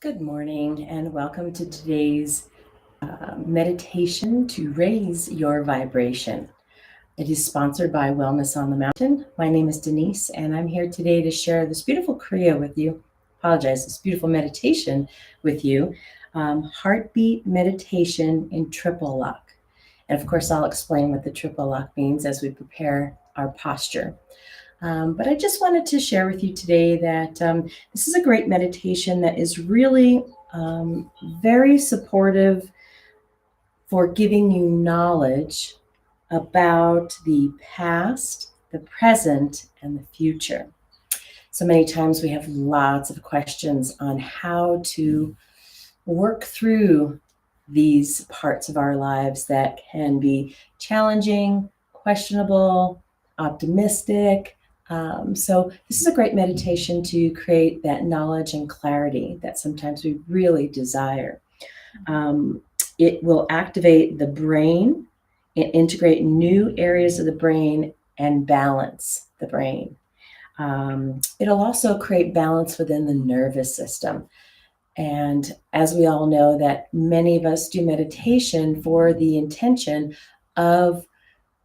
Good morning and welcome to today's meditation to raise your vibration. It is sponsored by Wellness on the Mountain. My name is Denise and I'm here today to share this beautiful Kriya with you. This beautiful meditation with you. Heartbeat meditation in triple lock. And of course, I'll explain what the triple lock means as we prepare our posture. But I just wanted to share with you today that this is a great meditation that is really very supportive for giving you knowledge about the past, the present, and the future. So many times we have lots of questions on how to work through these parts of our lives that can be challenging, questionable, optimistic. So this is a great meditation to create that knowledge and clarity that sometimes we really desire. It will activate the brain, integrate new areas of the brain, and balance the brain. It'll also create balance within the nervous system. And as we all know, that many of us do meditation for the intention of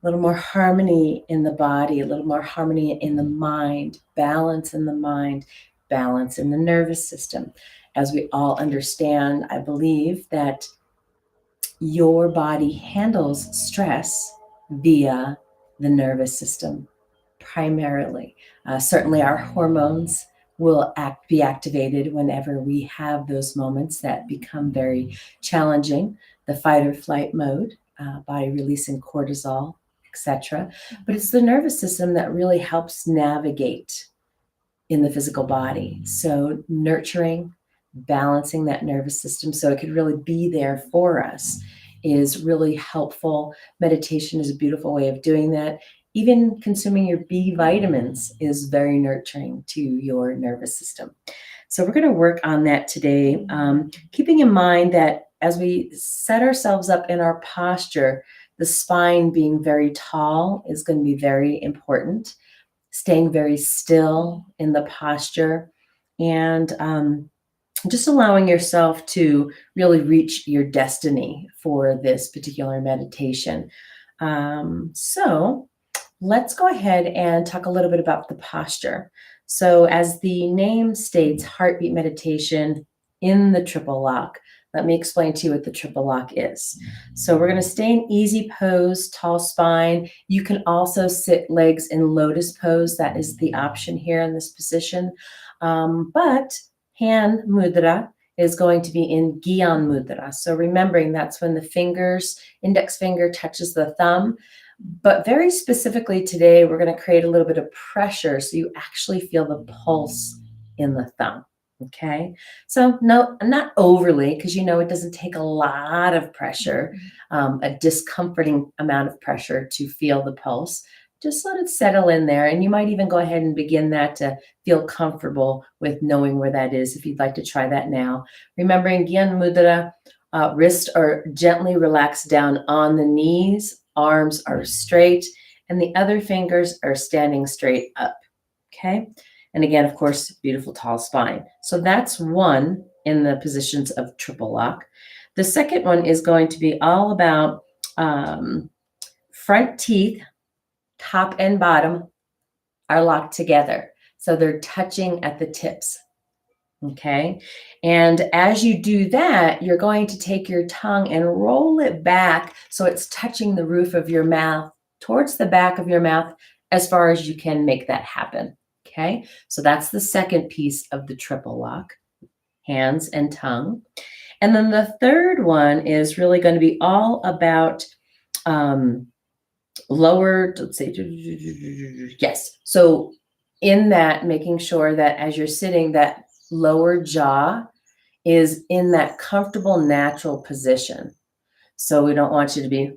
a little more harmony in the body, a little more harmony in the mind, balance in the mind, balance in the nervous system. As we all understand, I believe that your body handles stress via the nervous system primarily. Certainly our hormones will be activated whenever we have those moments that become very challenging, the fight or flight mode, body releasing cortisol, etc. But it's the nervous system that really helps navigate in the physical body. So nurturing, balancing that nervous system so it could really be there for us is really helpful. Meditation is a beautiful way of doing that. Even consuming your B vitamins is very nurturing to your nervous system. So we're going to work on that today, keeping in mind that as we set ourselves up in our posture, the spine being very tall is going to be very important. Staying very still in the posture and just allowing yourself to really reach your destiny for this particular meditation. So let's go ahead and talk a little bit about the posture. So as the name states, heartbeat meditation in the triple lock. Let me explain to you what the triple lock is. So we're going to stay in easy pose, tall spine. You can also sit legs in lotus pose. That is the option here in this position. But hand mudra is going to be in Gyan mudra. So remembering that's when the index finger touches the thumb. But very specifically today, we're going to create a little bit of pressure so you actually feel the pulse in the thumb. Okay, so no, not overly, because it doesn't take a lot of pressure, a discomforting amount of pressure to feel the pulse. Just let it settle in there. And you might even go ahead and begin that to feel comfortable with knowing where that is if you'd like to try that now. Remembering Gyan Mudra, wrists are gently relaxed down on the knees, arms are straight, and the other fingers are standing straight up. Okay. And again, of course, beautiful tall spine. So that's one in the positions of triple lock. The second one is going to be all about front teeth, top and bottom are locked together. So they're touching at the tips. Okay. And as you do that, you're going to take your tongue and roll it back so it's touching the roof of your mouth towards the back of your mouth as far as you can make that happen. Okay, so that's the second piece of the triple lock, hands and tongue. And then the third one is really going to be all about lower, let's say, yes. So in that, making sure that as you're sitting, that lower jaw is in that comfortable, natural position. So we don't want you to be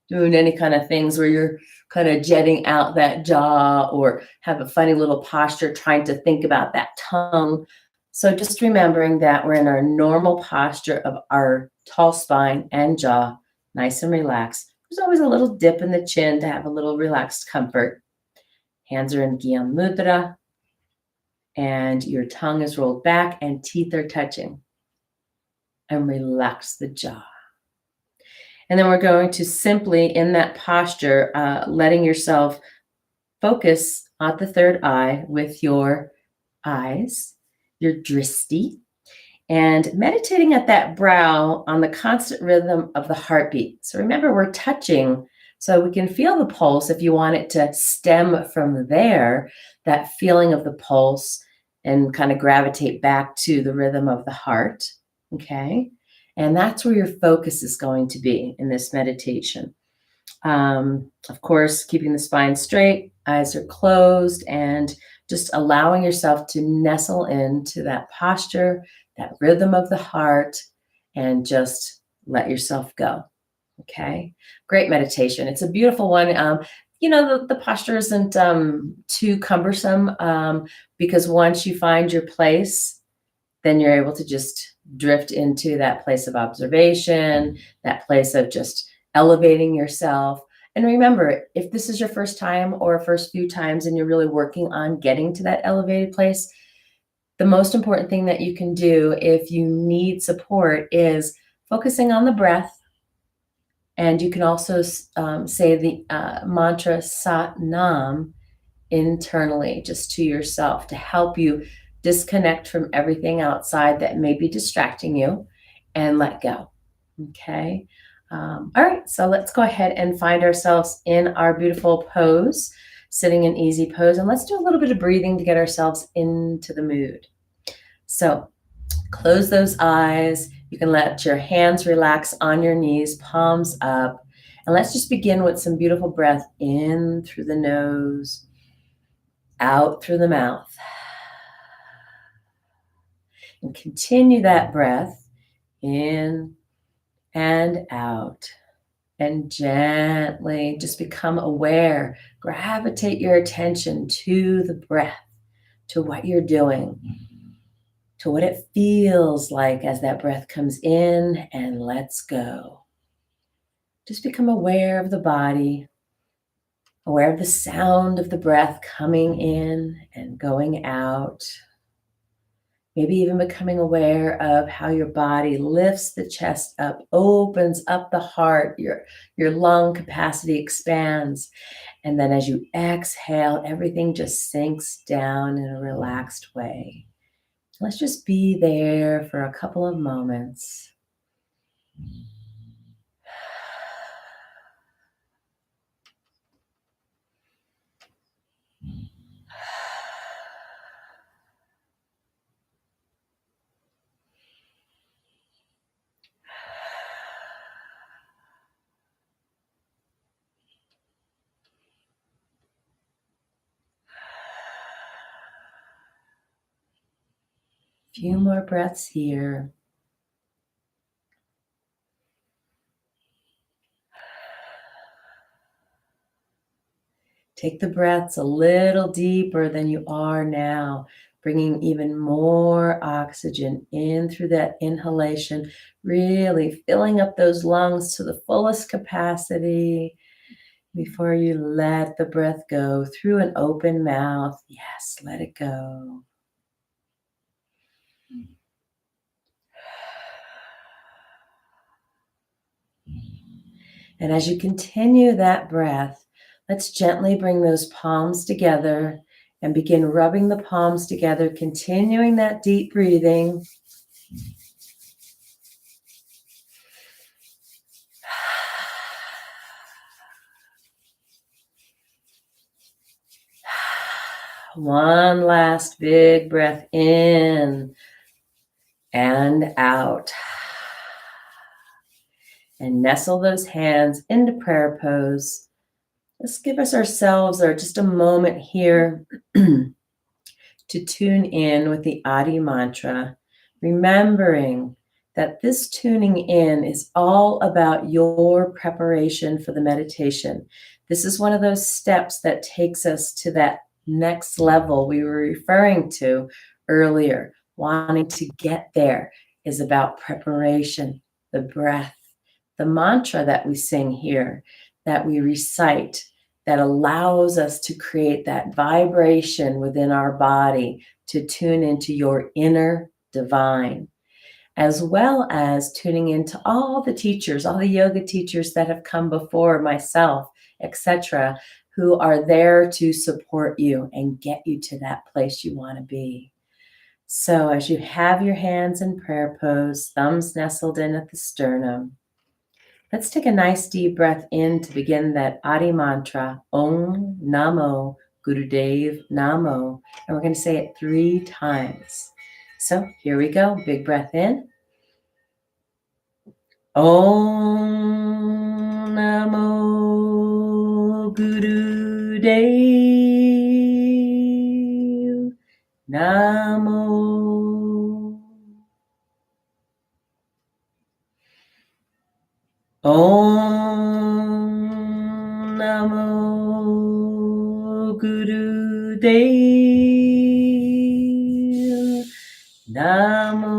doing any kind of things where you're kind of jetting out that jaw or have a funny little posture trying to think about that tongue. So just remembering that we're in our normal posture of our tall spine and jaw, nice and relaxed. There's always a little dip in the chin to have a little relaxed comfort. Hands are in Gyan Mudra, and your tongue is rolled back and teeth are touching. and relax the jaw. And then we're going to simply, in that posture, letting yourself focus on the third eye with your eyes, your dristi, and meditating at that brow on the constant rhythm of the heartbeat. So remember, we're touching, so we can feel the pulse if you want it to stem from there, that feeling of the pulse, and kind of gravitate back to the rhythm of the heart, okay? And that's where your focus is going to be in this meditation. Of course, keeping the spine straight, eyes are closed, and just allowing yourself to nestle into that posture, that rhythm of the heart, and just let yourself go. Okay, great meditation. It's a beautiful one. The posture isn't too cumbersome because once you find your place, then you're able to just drift into that place of observation, that place of just elevating yourself. And remember, if this is your first time or first few times and you're really working on getting to that elevated place, the most important thing that you can do if you need support is focusing on the breath. And you can also say the mantra Sat Nam internally, just to yourself, to help you disconnect from everything outside that may be distracting you and let go. Okay. All right. So let's go ahead and find ourselves in our beautiful pose, sitting in easy pose. And let's do a little bit of breathing to get ourselves into the mood. So close those eyes. You can let your hands relax on your knees, palms up. And let's just begin with some beautiful breath in through the nose, out through the mouth. And continue that breath in and out. And gently just become aware. Gravitate your attention to the breath, to what you're doing, to what it feels like as that breath comes in and lets go. Just become aware of the body, aware of the sound of the breath coming in and going out. Maybe even becoming aware of how your body lifts the chest up, opens up the heart, your lung capacity expands. And then as you exhale, everything just sinks down in a relaxed way. Let's just be there for a couple of moments. Few more breaths here. Take the breaths a little deeper than you are now, bringing even more oxygen in through that inhalation, really filling up those lungs to the fullest capacity before you let the breath go through an open mouth. Yes, let it go. And as you continue that breath, let's gently bring those palms together and begin rubbing the palms together, continuing that deep breathing. One last big breath in and out. And nestle those hands into prayer pose. Let's give ourselves just a moment here to tune in with the Adi mantra, remembering that this tuning in is all about your preparation for the meditation. This is one of those steps that takes us to that next level we were referring to earlier. Wanting to get there is about preparation, the breath, the mantra that we sing here, that we recite, that allows us to create that vibration within our body to tune into your inner divine. as well as tuning into all the teachers, all the yoga teachers that have come before myself, etc., who are there to support you and get you to that place you want to be. So as you have your hands in prayer pose, thumbs nestled in at the sternum, let's take a nice deep breath in to begin that Adi mantra, Om Namo Gurudev Namo. And we're going to say it 3 times. So here we go. Big breath in. Om Namo Gurudev Namo. Om Namo Gurudev Namo.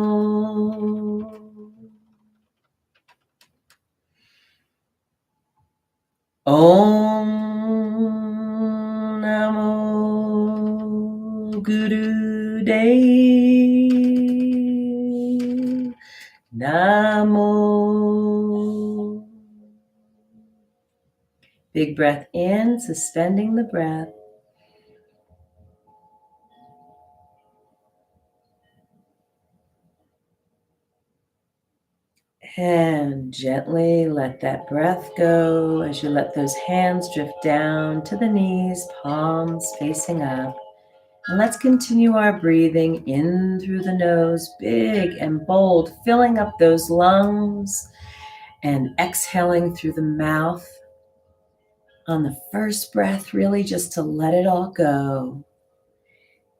Om Namo Gurudev Namo. Big breath in, suspending the breath. And gently let that breath go as you let those hands drift down to the knees, palms facing up. And let's continue our breathing in through the nose, big and bold, filling up those lungs, and exhaling through the mouth. On the first breath, really just to let it all go.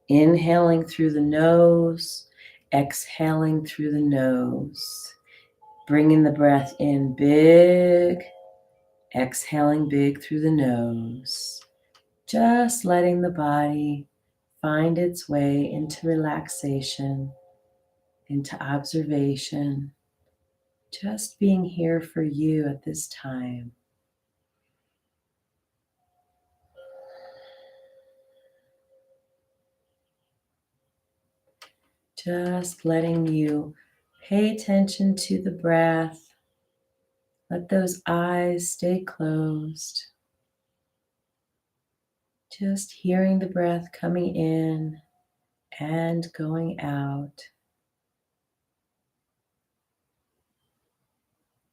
Inhaling through the nose, exhaling through the nose. Bringing the breath in big, exhaling big through the nose. Just letting the body find its way into relaxation, into observation. Just being here for you at this time. Just letting you pay attention to the breath. Let those eyes stay closed. Just hearing the breath coming in and going out.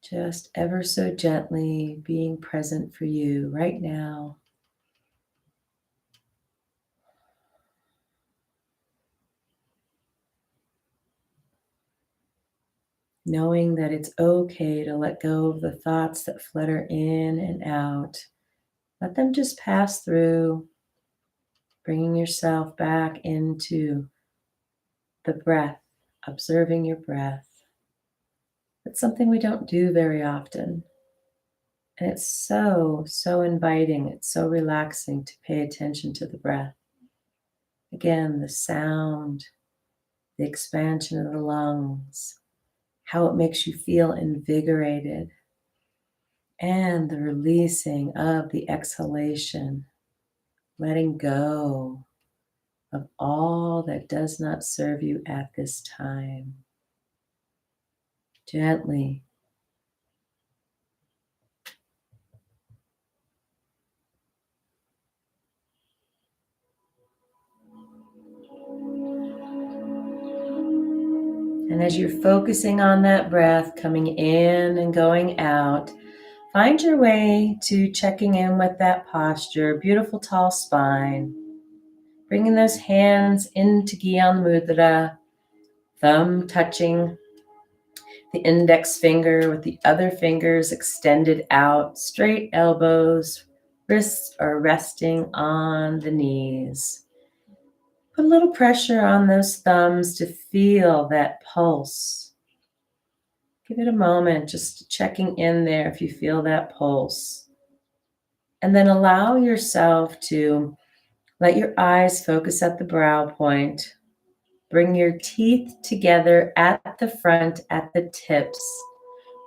Just ever so gently being present for you right now. Knowing that it's okay to let go of the thoughts that flutter in and out. Let them just pass through, bringing yourself back into the breath, observing your breath. It's something we don't do very often. And it's so inviting. It's so relaxing to pay attention to the breath. Again, the sound, the expansion of the lungs, how it makes you feel invigorated, and the releasing of the exhalation, letting go of all that does not serve you at this time. Gently. And as you're focusing on that breath coming in and going out, find your way to checking in with that posture, beautiful tall spine. Bringing those hands into Gyan Mudra, thumb touching the index finger with the other fingers extended out, straight elbows, wrists are resting on the knees. Put a little pressure on those thumbs to feel that pulse. Give it a moment, just checking in there if you feel that pulse. And then allow yourself to let your eyes focus at the brow point. Bring your teeth together at the front, at the tips.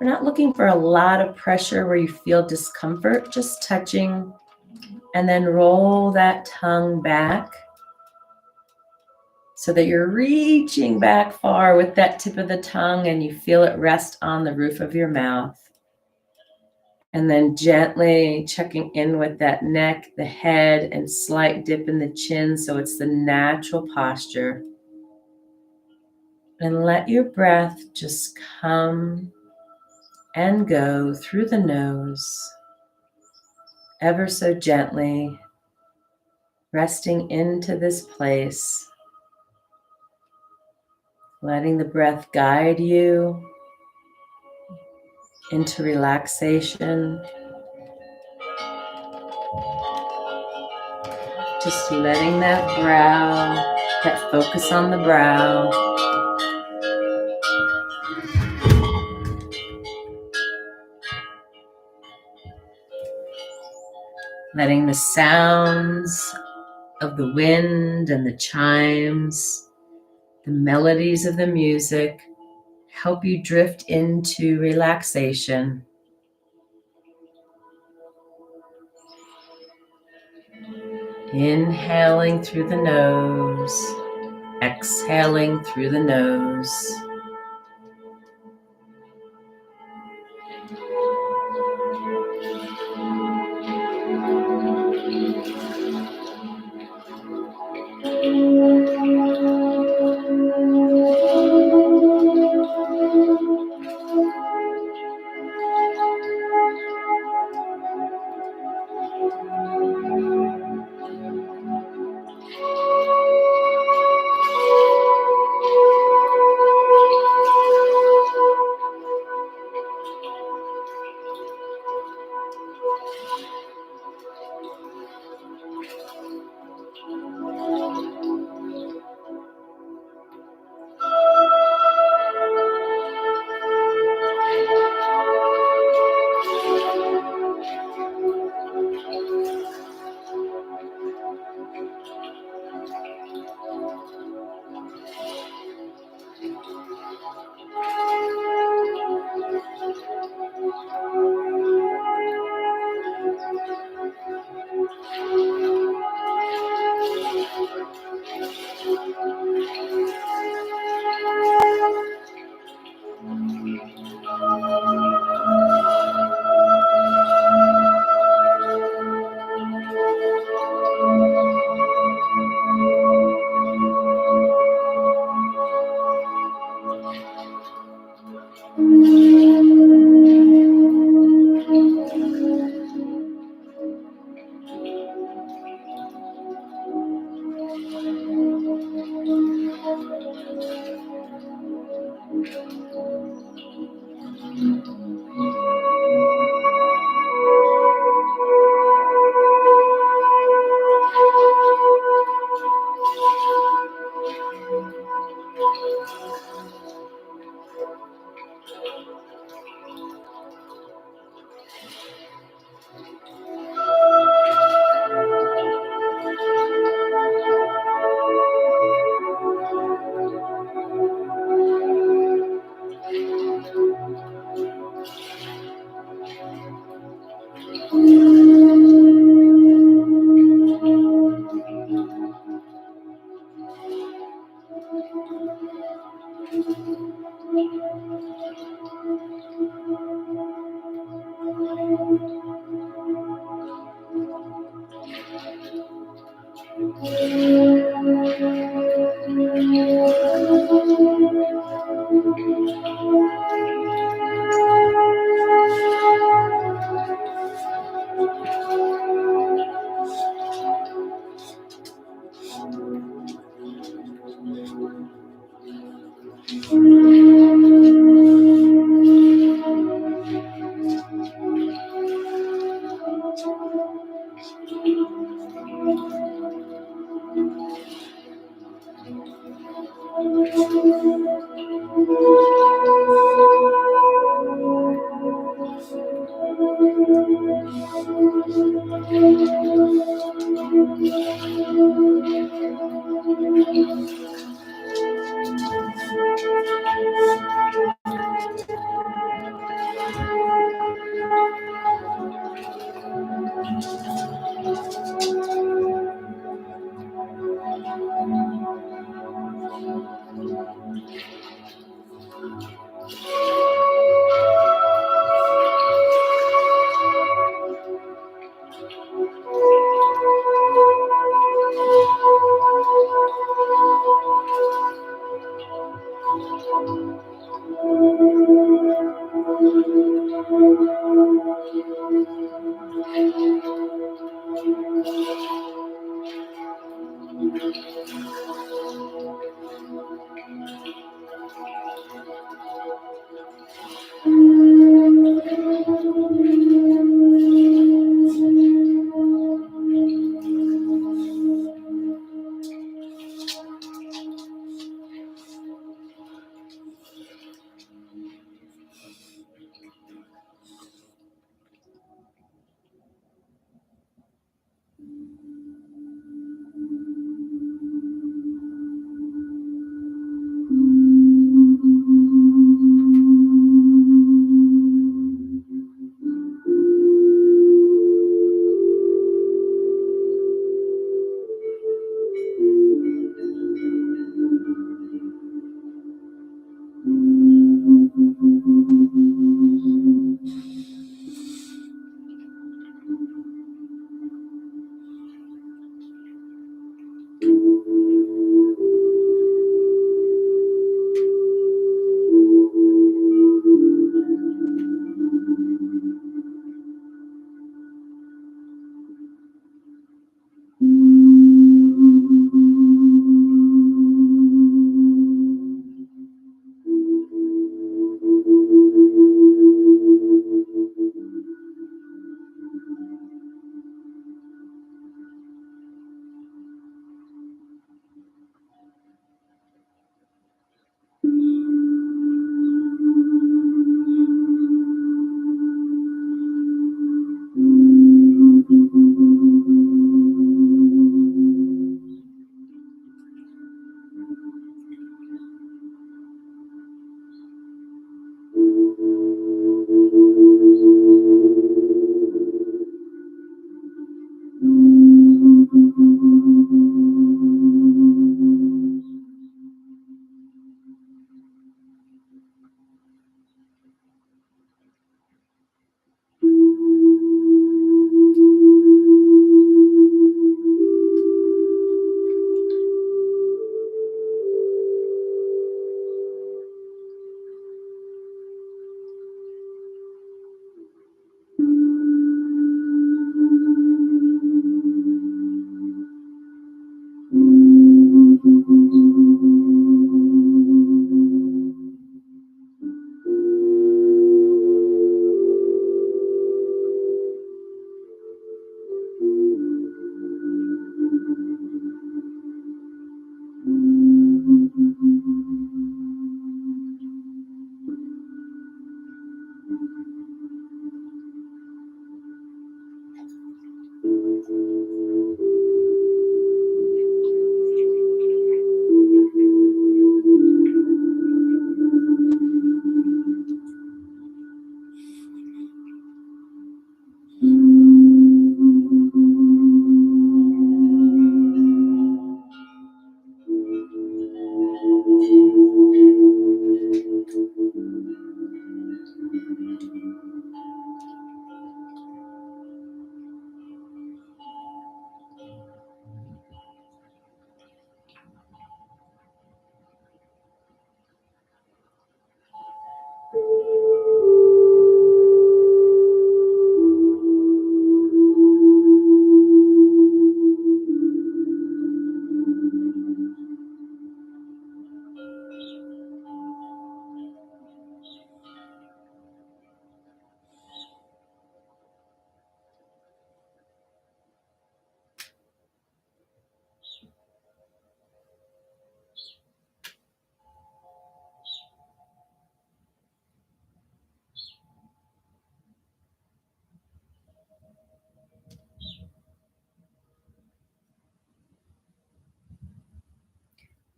We're not looking for a lot of pressure where you feel discomfort, just touching. And then roll that tongue back. so that you're reaching back far with that tip of the tongue and you feel it rest on the roof of your mouth. And then gently checking in with that neck, the head, and slight dip in the chin so it's the natural posture. And let your breath just come and go through the nose, ever so gently, resting into this place, letting the breath guide you into relaxation. Just letting that focus on the brow, letting the sounds of the wind and the chimes, the melodies of the music help you drift into relaxation. Inhaling through the nose, exhaling through the nose.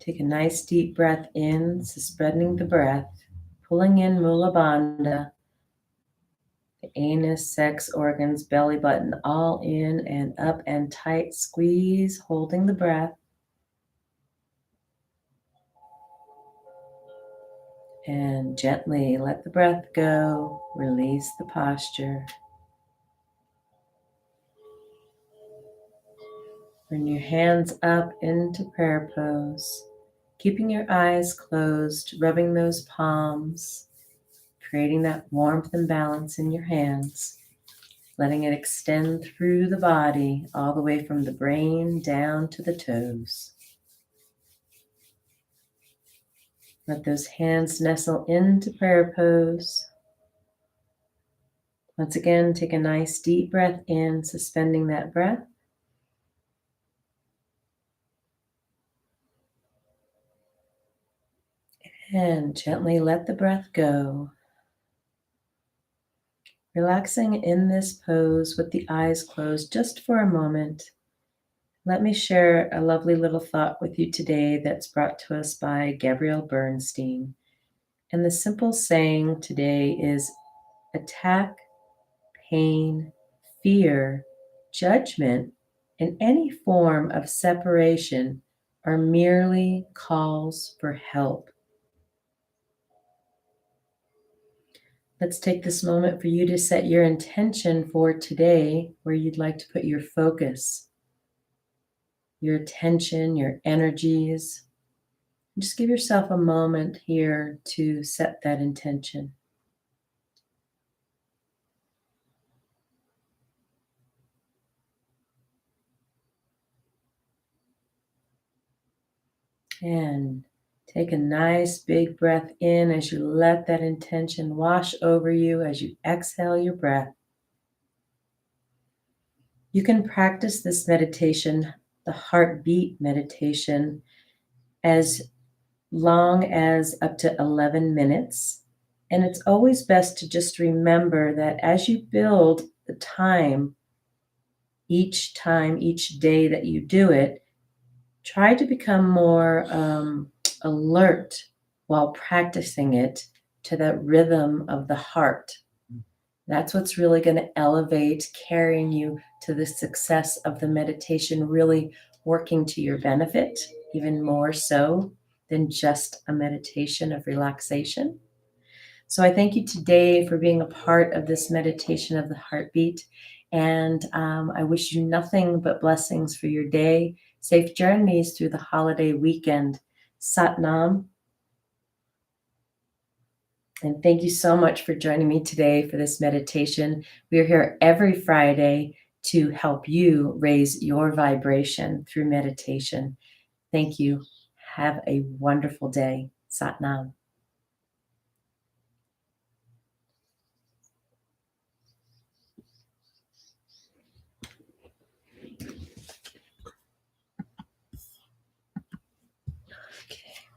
Take a nice deep breath in, suspending the breath, pulling in Mula Bandha, the anus, sex organs, belly button, all in and up and tight. Squeeze, holding the breath. And gently let the breath go. Release the posture. Bring your hands up into prayer pose. Keeping your eyes closed, rubbing those palms, creating that warmth and balance in your hands, letting it extend through the body, all the way from the brain down to the toes. Let those hands nestle into prayer pose. Once again, take a nice deep breath in, suspending that breath. And gently let the breath go. Relaxing in this pose with the eyes closed just for a moment. Let me share a lovely little thought with you today that's brought to us by Gabrielle Bernstein. And the simple saying today is attack, pain, fear, judgment, and any form of separation are merely calls for help. Let's take this moment for you to set your intention for today, where you'd like to put your focus, your attention, your energies. Just give yourself a moment here to set that intention. And take a nice big breath in as you let that intention wash over you as you exhale your breath. You can practice this meditation, the heartbeat meditation, as long as up to 11 minutes. And it's always best to just remember that as you build the time, each day that you do it, try to become more alert while practicing it to that rhythm of the heart. That's what's really going to elevate, carrying you to the success of the meditation, really working to your benefit, even more so than just a meditation of relaxation. So I thank you today for being a part of this meditation of the heartbeat. And I wish you nothing but blessings for your day. Safe journeys through the holiday weekend. Sat Nam. And thank you so much for joining me today for this meditation. We are here every Friday to help you raise your vibration through meditation. Thank you. Have a wonderful day. Sat Nam. Okay.